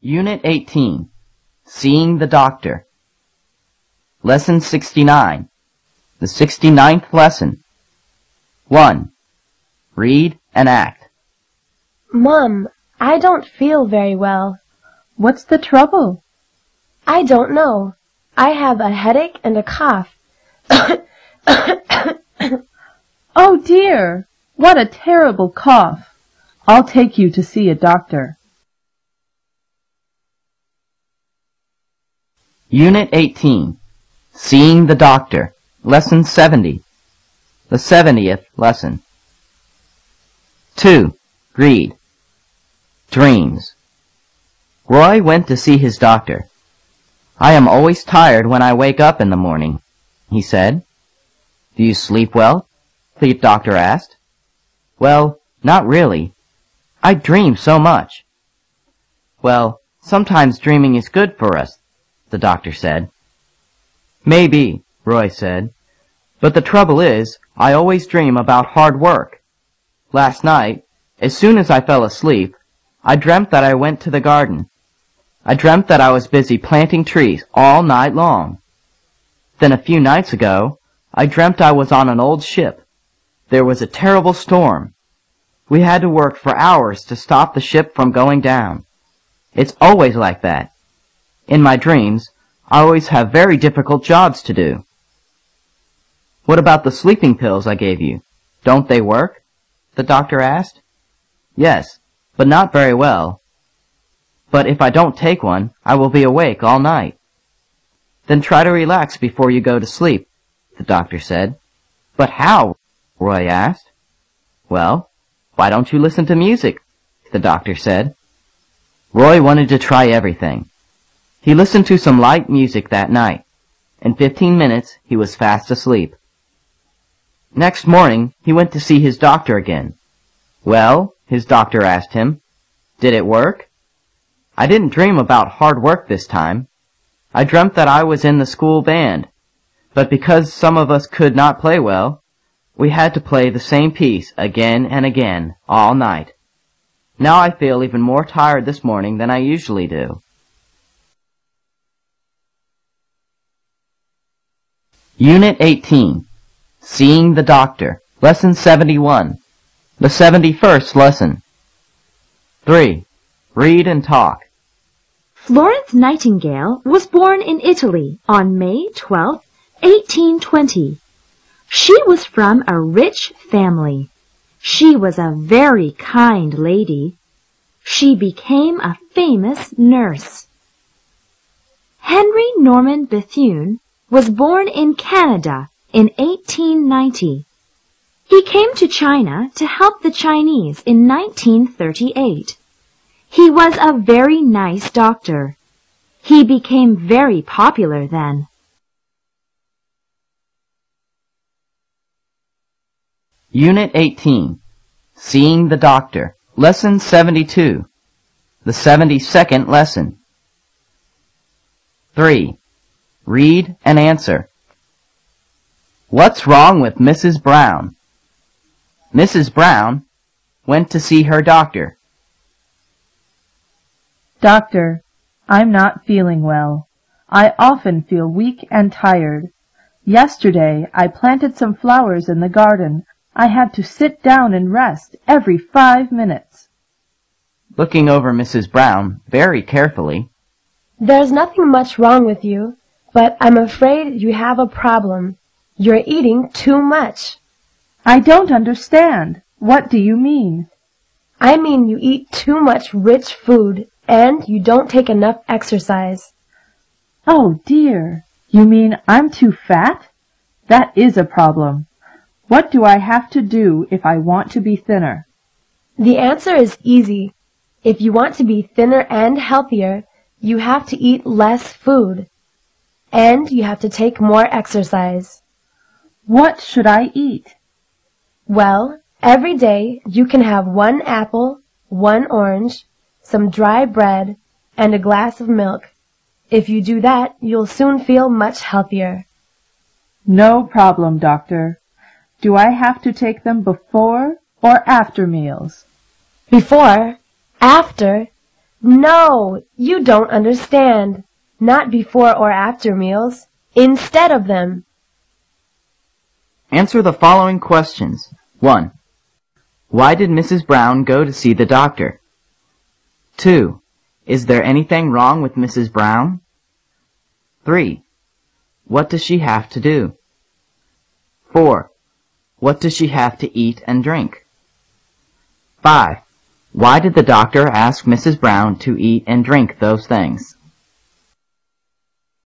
Unit 18, Seeing the Doctor. Lesson 69, the 69th lesson. 1. Read and act. Mom, I don't feel very well. What's the trouble? I don't know. I have a headache and a cough. Oh dear, what a terrible cough. I'll take you to see a doctor. Unit 18, Seeing the Doctor. Lesson 70, the 70th lesson. 2. Read. Dreams. Roy went to see his doctor. I am always tired when I wake up in the morning, he said. Do you sleep well? The doctor asked. Well, not really. I dream so much. Well, sometimes dreaming is good for us, the doctor said. Maybe, Roy said. But the trouble is, I always dream about hard work. Last night, as soon as I fell asleep, I dreamt that I went to the garden. I dreamt that I was busy planting trees all night long. Then a few nights ago, I dreamt I was on an old ship. There was a terrible storm. We had to work for hours to stop the ship from going down. It's always like that. In my dreams, I always have very difficult jobs to do. What about the sleeping pills I gave you? Don't they work? The doctor asked. Yes, but not very well. But if I don't take one, I will be awake all night. Then try to relax before you go to sleep, the doctor said. But how? Roy asked. Well, why don't you listen to music? The doctor said. Roy wanted to try everything. He listened to some light music that night. In 15 minutes, he was fast asleep. Next morning, he went to see his doctor again. Well, his doctor asked him, did it work? I didn't dream about hard work this time. I dreamt that I was in the school band. But because some of us could not play well, we had to play the same piece again and again all night. Now I feel even more tired this morning than I usually do. Unit 18, Seeing the Doctor. Lesson 71, the 71st lesson. 3. Read and talk. Florence Nightingale was born in Italy on May 12, 1820. She was from a rich family. She was a very kind lady. She became a famous nurse. Henry Norman Bethune was born in Canada in 1890. He came to China to help the Chinese in 1938. He was a very nice doctor. He became very popular then. Unit 18, Seeing the Doctor. Lesson 72, the 72nd lesson. 3. Read and answer. What's wrong with Mrs. Brown? Mrs. Brown went to see her doctor. Doctor, I'm not feeling well. I often feel weak and tired. Yesterday I planted some flowers in the garden. I had to sit down and rest every 5 minutes. Looking over Mrs. Brown very carefully. There's nothing much wrong with you, but I'm afraid you have a problem. You're eating too much. I don't understand. What do you mean? I mean you eat too much rich food and you don't take enough exercise. Oh dear, you mean I'm too fat? That is a problem. What do I have to do if I want to be thinner? The answer is easy. If you want to be thinner and healthier, you have to eat less food. And you have to take more exercise. What should I eat? Well, every day you can have 1 apple, 1 orange, some dry bread, and a glass of milk. If you do that, you'll soon feel much healthier. No problem, doctor. Do I have to take them before or after meals? Before, after, No, you don't understand. Not before or after meals. Instead of them. Answer the following questions. 1. Why did Mrs. Brown go to see the doctor? 2. Is there anything wrong with Mrs. Brown? 3. What does she have to do? 4. What does she have to eat and drink? 5. Why did the doctor ask Mrs. Brown to eat and drink those things?